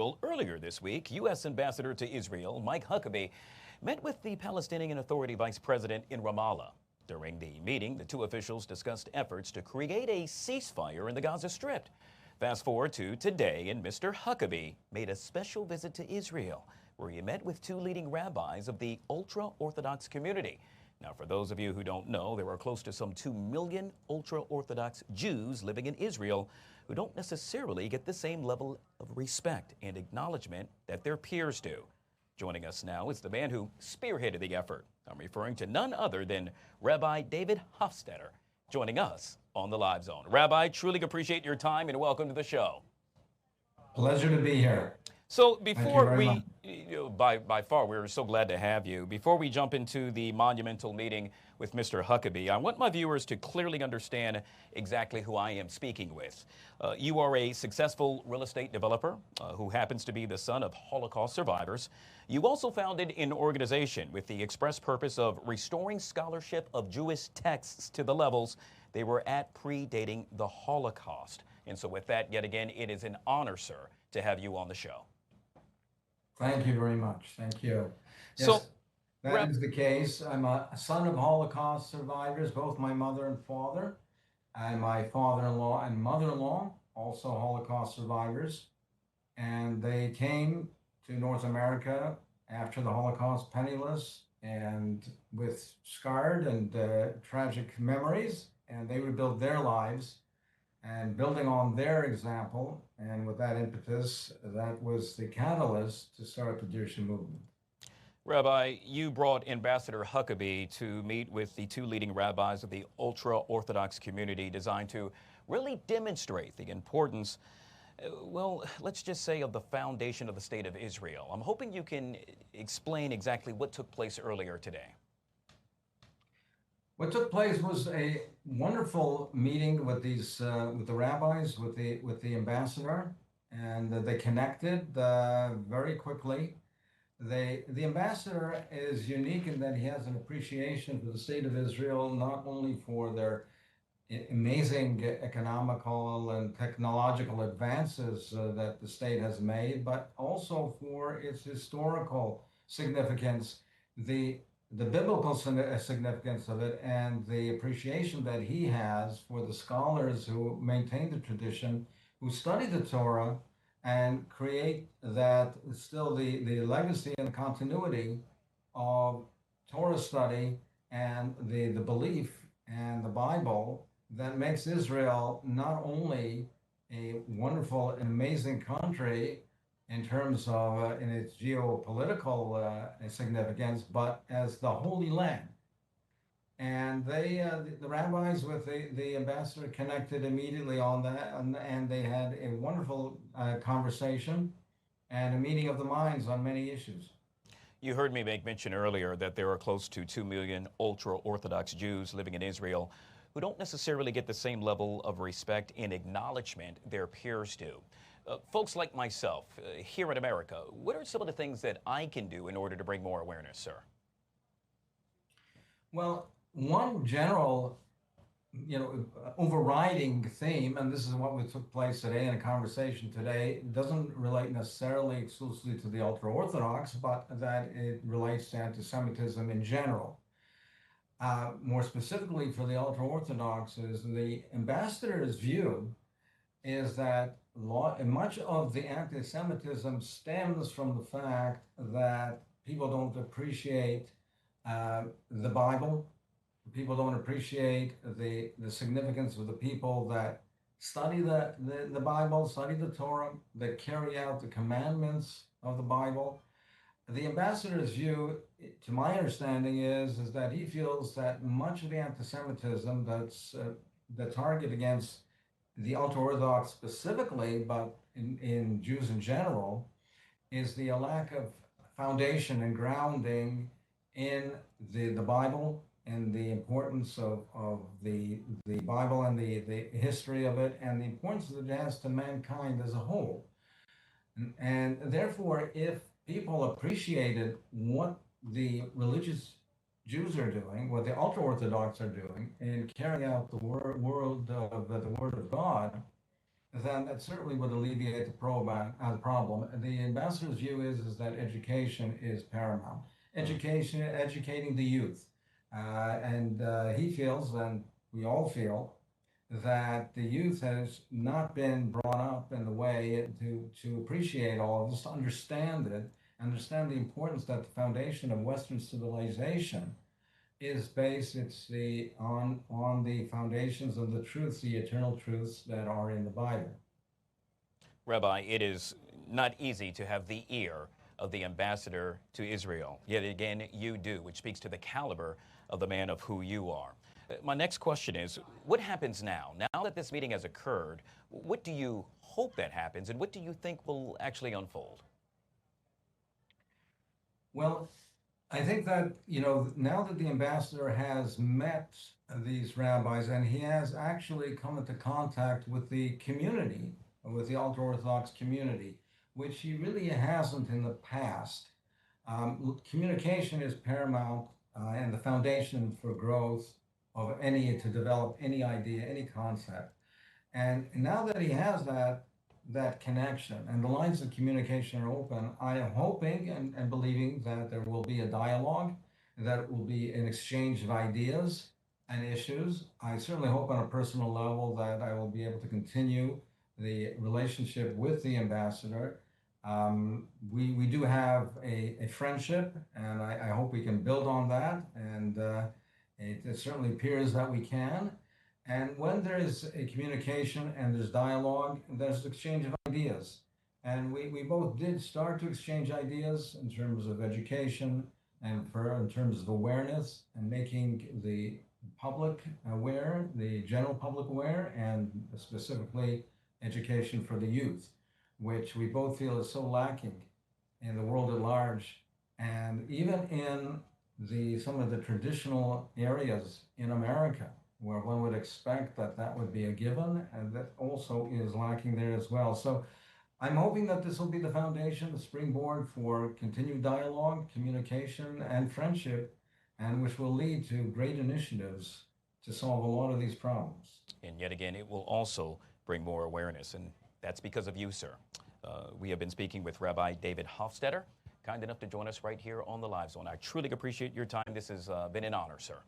Well, earlier this week, U.S. Ambassador to Israel Mike Huckabee met with the Palestinian Authority Vice President in Ramallah. During the meeting, the two officials discussed efforts to create a ceasefire in the Gaza Strip. Fast forward to today, and Mr. Huckabee made a special visit to Israel, where he met with two leading rabbis of the ultra-Orthodox community. Now, for those of you who don't know, there are close to some 2 million ultra-Orthodox Jews living in Israel who don't necessarily get the same level of respect and acknowledgement that their peers do. Joining us now is the man who spearheaded the effort. I'm referring to none other than Rabbi David Hofstedter, joining us on the Live Zone. Rabbi, truly appreciate your time and welcome to the show. Pleasure to be here. So before by far, we're so glad to have you. Before we jump into the monumental meeting with Mr. Huckabee, I want my viewers to clearly understand exactly who I am speaking with. You are a successful real estate developer who happens to be the son of Holocaust survivors. You also founded an organization with the express purpose of restoring scholarship of Jewish texts to the levels they were at predating the Holocaust. And so with that, yet again, it is an honor, sir, to have you on the show. Thank you very much. Thank you. Yes, So, that is the case. I'm a son of Holocaust survivors, both my mother and father, and my father-in-law and mother-in-law, also Holocaust survivors. And they came to North America after the Holocaust penniless and with scarred and tragic memories, and they rebuilt their lives. And building on their example, and with that impetus, that was the catalyst to start the Jewish movement. Rabbi, you brought Ambassador Huckabee to meet with the two leading rabbis of the ultra-Orthodox community, designed to really demonstrate the importance, well, let's just say, of the foundation of the State of Israel. I'm hoping you can explain exactly what took place earlier today. What took place was a wonderful meeting with these with the rabbis, with the ambassador, and they connected very quickly. The ambassador is unique in that he has an appreciation for the state of Israel, not only for their amazing economical and technological advances that the state has made, but also for its historical significance, the biblical significance of it, and the appreciation that he has for the scholars who maintain the tradition, who study the Torah and create that still the legacy and continuity of Torah study and the belief and the Bible that makes Israel not only a wonderful and amazing country in terms of in its geopolitical significance, but as the Holy Land. And they, the rabbis with the ambassador connected immediately on that, and they had a wonderful conversation and a meeting of the minds on many issues. You heard me make mention earlier that there are close to 2 million ultra-Orthodox Jews living in Israel who don't necessarily get the same level of respect and acknowledgement their peers do. Folks like myself here in America, what are some of the things that I can do in order to bring more awareness, sir? Well, one general, overriding theme, and this is what took place today in a conversation today, doesn't relate necessarily exclusively to the ultra-Orthodox, but that it relates to anti-Semitism in general. More specifically for the ultra-Orthodox, is the ambassador's view is that much of the anti-Semitism stems from the fact that people don't appreciate the Bible. People don't appreciate the significance of the people that study the Bible, study the Torah, that carry out the commandments of the Bible. The ambassador's view, to my understanding, is that he feels that much of the anti-Semitism that's the target against the ultra-Orthodox specifically, but in Jews in general, is the lack of foundation and grounding in the Bible and the importance of the Bible and the history of it, and the importance that it has to mankind as a whole. And therefore, if people appreciated what the religious Jews are doing, what the ultra-Orthodox are doing in carrying out the word of God, then that certainly would alleviate the problem. The ambassador's view is that education is paramount. Educating the youth. And he feels, and we all feel, that the youth has not been brought up in the way to appreciate all of this, to understand it, understand the importance that the foundation of Western civilization is based on the foundations of the truths, the eternal truths that are in the Bible. Rabbi, it is not easy to have the ear of the ambassador to Israel. Yet again, you do, which speaks to the caliber of the man of who you are. My next question is, what happens now? Now that this meeting has occurred, what do you hope that happens, and what do you think will actually unfold? Well, I think that, now that the ambassador has met these rabbis and he has actually come into contact with the community, with the ultra-Orthodox community, which he really hasn't in the past. Communication is paramount and the foundation for growth to develop any idea, any concept. And now that he has that connection and the lines of communication are open, I am hoping and believing that there will be a dialogue, that it will be an exchange of ideas and issues. I certainly hope on a personal level that I will be able to continue the relationship with the ambassador. We do have a friendship, and I hope we can build on that, and it certainly appears that we can. And when there is a communication and there's dialogue, there's exchange of ideas. And we both did start to exchange ideas in terms of education and in terms of awareness and making the public aware, the general public aware, and specifically education for the youth, which we both feel is so lacking in the world at large. And even in some of the traditional areas in America, where one would expect that would be a given, and that also is lacking there as well. So I'm hoping that this will be the foundation, the springboard for continued dialogue, communication, and friendship, and which will lead to great initiatives to solve a lot of these problems. And yet again, it will also bring more awareness, and that's because of you, sir. We have been speaking with Rabbi David Hofstedter, kind enough to join us right here on the Live Zone. I truly appreciate your time. This has been an honor, sir.